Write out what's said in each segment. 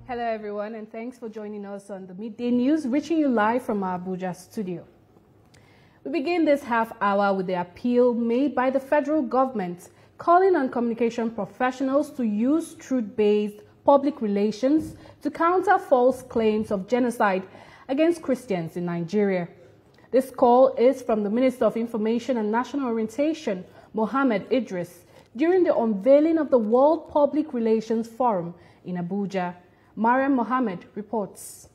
Hello everyone, and thanks for joining us on the Midday News, reaching you live from our Abuja studio. We begin this half hour with the appeal made by the federal government calling on communication professionals to use truth-based public relations to counter false claims of genocide against Christians in Nigeria. This call is from the Minister of Information and National Orientation, Mohammed Idris, during the unveiling of the World Public Relations Forum in Abuja. Mariam Mohammed reports.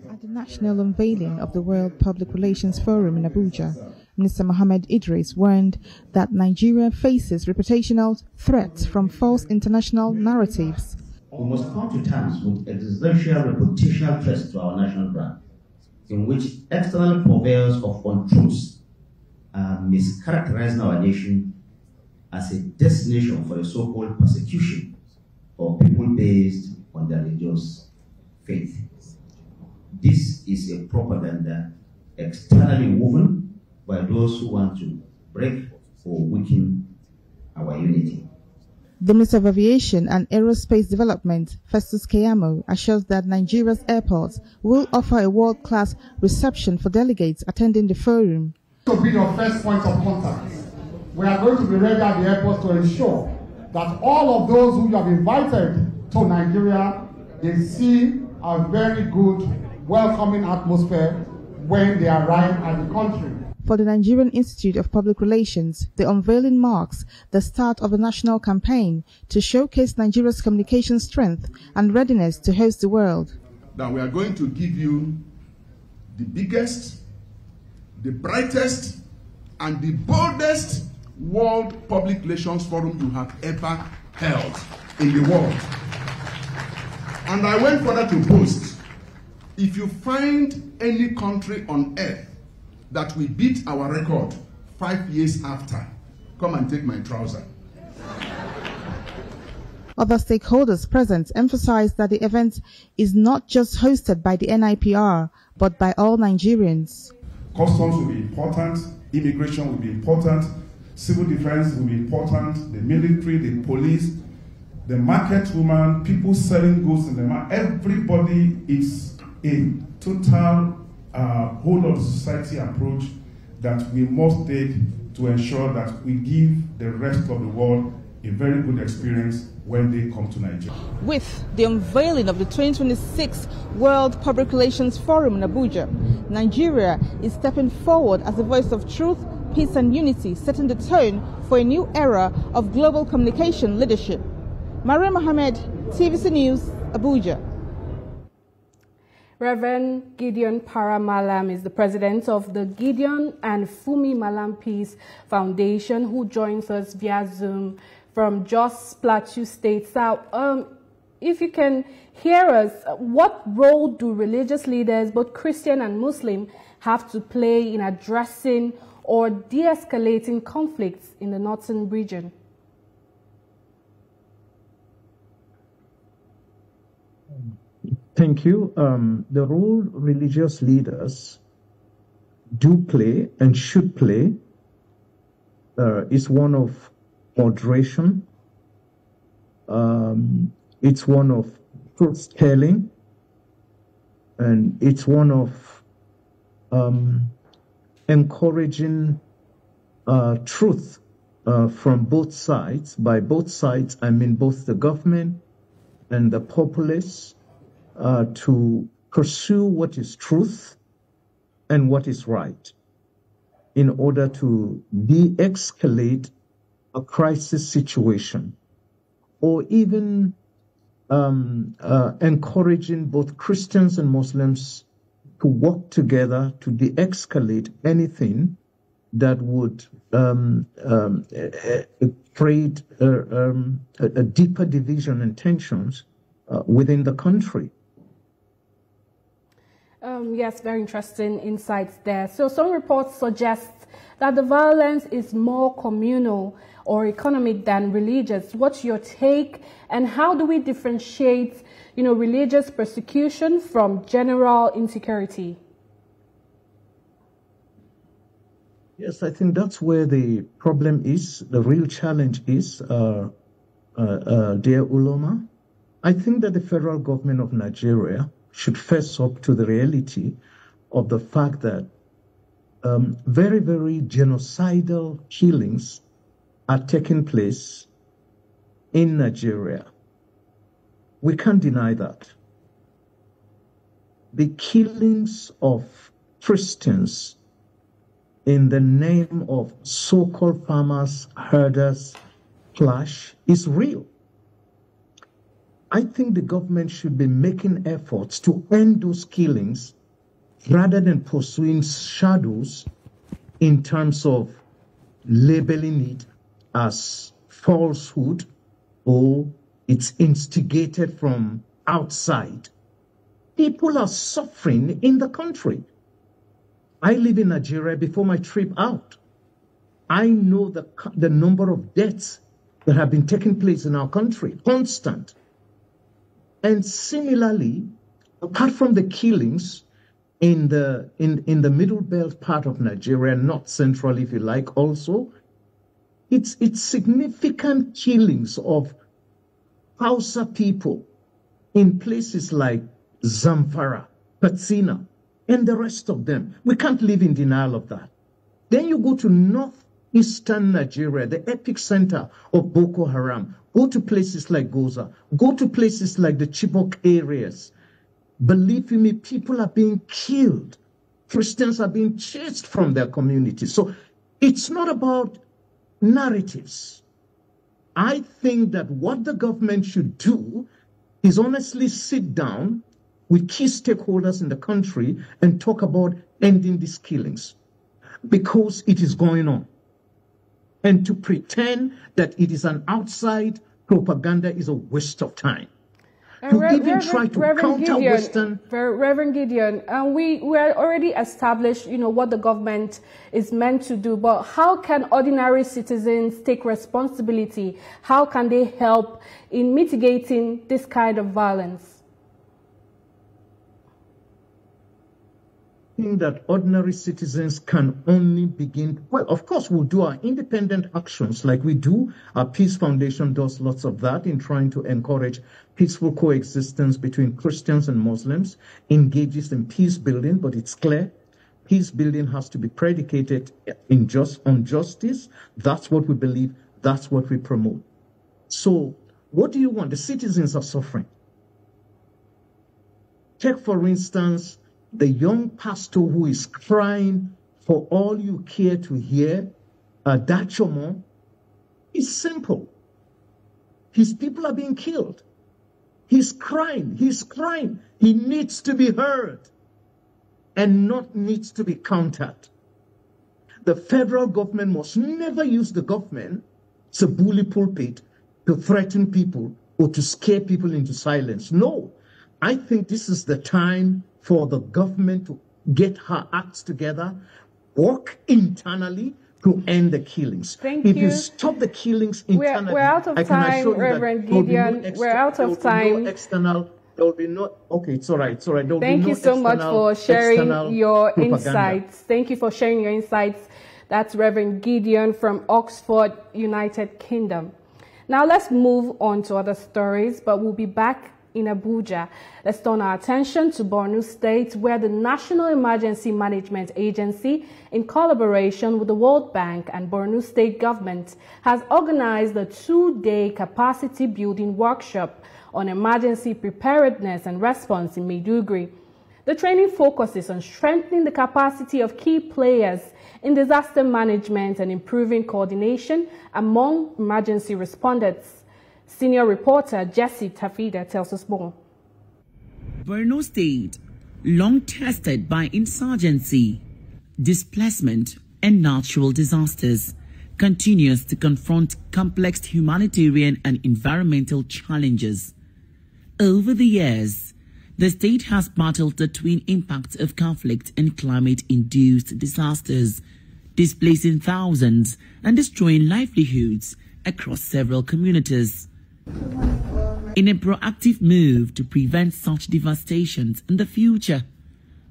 At the national unveiling of the World Public Relations Forum in Abuja, Minister Mohammed Idris warned that Nigeria faces reputational threats from false international narratives. We must come to terms with existential reputational threats to our national brand, in which external purveyors of untruths are mischaracterizing our nation as a destination for a so-called persecution of people based on their religious faith. This is a propaganda externally woven by those who want to break or weaken our unity. The Minister of Aviation and Aerospace Development, Festus Keyamo, assures that Nigeria's airports will offer a world-class reception for delegates attending the forum. To be your first point of contact, we are going to be ready at the airport to ensure that all of those who you have invited to Nigeria, they see a very good, welcoming atmosphere when they arrive at the country. For the Nigerian Institute of Public Relations, the unveiling marks the start of a national campaign to showcase Nigeria's communication strength and readiness to host the world. That we are going to give you the biggest, the brightest, and the boldest World Public Relations Forum you have ever held in the world. And I went further to boast, if you find any country on earth that we beat our record 5 years after, come and take my trouser. Other stakeholders present emphasized that the event is not just hosted by the NIPR, but by all Nigerians. Customs will be important, immigration will be important, civil defense will be important, the military, the police, the market woman, people selling goods in the market, everybody is a total whole of society approach that we must take to ensure that we give the rest of the world a very good experience when they come to Nigeria. With the unveiling of the 2026 World Public Relations Forum in Abuja, Nigeria is stepping forward as a voice of truth, peace and unity, setting the tone for a new era of global communication leadership. Maria Mohammed, TVC News, Abuja. Reverend Gideon Paramalam is the president of the Gideon and Fumi Malam Peace Foundation, who joins us via Zoom from Jos Plateau State. So, if you can hear us, what role do religious leaders, both Christian and Muslim, have to play in addressing or de-escalating conflicts in the northern region? Thank you. The role religious leaders do play and should play is one of moderation. It's one of truth-telling, and it's one of encouraging truth from both sides. By both sides, I mean both the government and the populace, to pursue what is truth and what is right in order to de-escalate a crisis situation, or even encouraging both Christians and Muslims to work together to de-escalate anything that would create a deeper division and tensions within the country. Yes, very interesting insights there. So some reports suggest that the violence is more communal or economic than religious. What's your take, and how do we differentiate, religious persecution from general insecurity? Yes, I think that's where the problem is. The real challenge is, dear Ulama. I think that the federal government of Nigeria should face up to the reality of the fact that very, very genocidal killings are taking place in Nigeria. We can't deny that. The killings of Christians in the name of so-called farmers, herders, clash is real. I think the government should be making efforts to end those killings rather than pursuing shadows in terms of labeling it as falsehood or it's instigated from outside. People are suffering in the country. I live in Nigeria before my trip out. I know the number of deaths that have been taking place in our country, constant. And similarly, apart from the killings in the middle belt part of Nigeria, north central if you like also, it's significant killings of Hausa people in places like Zamfara, Katsina, and the rest of them. We can't live in denial of that. Then you go to northeastern Nigeria, the epicenter of Boko Haram. Go to places like Goza. Go to places like the Chibok areas. Believe me, people are being killed. Christians are being chased from their communities. So it's not about narratives. I think that what the government should do is honestly sit down with key stakeholders in the country and talk about ending these killings, because it is going on. And to pretend that it is an outside propaganda is a waste of time. Reverend Gideon, we already established, what the government is meant to do, but how can ordinary citizens take responsibility? How can they help in mitigating this kind of violence? I think that ordinary citizens can only begin, well, of course, we'll do our independent actions like we do. Our Peace Foundation does lots of that in trying to encourage peaceful coexistence between Christians and Muslims, engages in peace building, but it's clear peace building has to be predicated on justice. That's what we believe. That's what we promote. So what do you want? The citizens are suffering. Take, for instance, the young pastor who is crying for all you care to hear, Dachomo, is simple. His people are being killed. He's crying. He needs to be heard and not needs to be countered. The federal government must never use the government as a bully pulpit to threaten people or to scare people into silence. No, I think this is the time for the government to get her acts together, work internally to end the killings. If you stop the killings internally, we're out of time, Reverend Gideon. We're out of time. There will be no. Okay, it's all right. Thank you so much for sharing your insights. Thank you for sharing your insights. That's Reverend Gideon from Oxford, United Kingdom. Now let's move on to other stories, but we'll be back in Abuja. Let's turn our attention to Borno State, where the National Emergency Management Agency, in collaboration with the World Bank and Borno State government, has organized a 2-day capacity building workshop on emergency preparedness and response in Maiduguri. The training focuses on strengthening the capacity of key players in disaster management and improving coordination among emergency responders. Senior reporter Jesse Tafida tells us more. Borno State, long tested by insurgency, displacement, and natural disasters, continues to confront complex humanitarian and environmental challenges. Over the years, the state has battled the twin impacts of conflict and climate-induced disasters, displacing thousands and destroying livelihoods across several communities. In a proactive move to prevent such devastations in the future,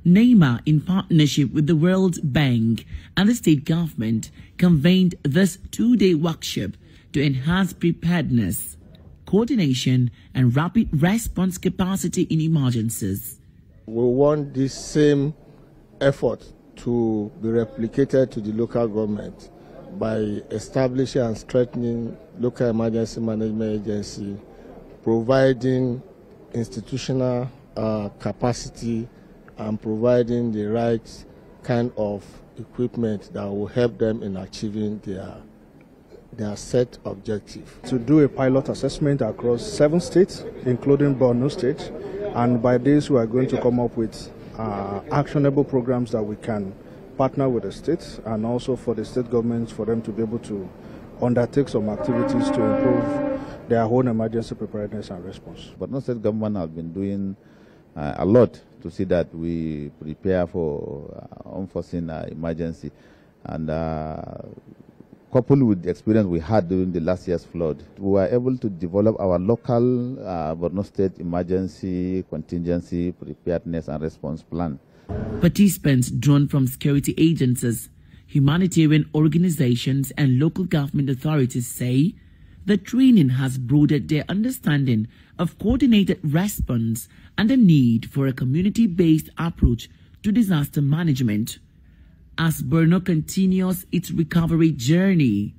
NEMA, in partnership with the World Bank and the state government, convened this 2-day workshop to enhance preparedness, coordination, and rapid response capacity in emergencies. We want this same effort to be replicated to the local government by establishing and strengthening local emergency management agency, providing institutional capacity, and providing the right kind of equipment that will help them in achieving their set objective. To do a pilot assessment across 7 states, including Borno State, and by this we are going to come up with actionable programs that we can partner with the states and also for the state governments for them to be able to undertake some activities to improve their own emergency preparedness and response. But no state government has been doing a lot to see that we prepare for unforeseen emergency. And coupled with the experience we had during the last year's flood, we were able to develop our local Borno State emergency contingency preparedness and response plan. Participants drawn from security agencies, humanitarian organizations, and local government authorities say the training has broadened their understanding of coordinated response and the need for a community-based approach to disaster management. As Borno continues its recovery journey,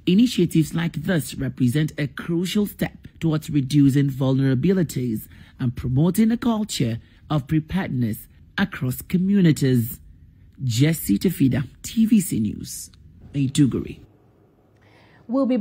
initiatives like this represent a crucial step towards reducing vulnerabilities and promoting a culture of preparedness across communities. Jesse Tafida, TVC News, Maiduguri. We'll be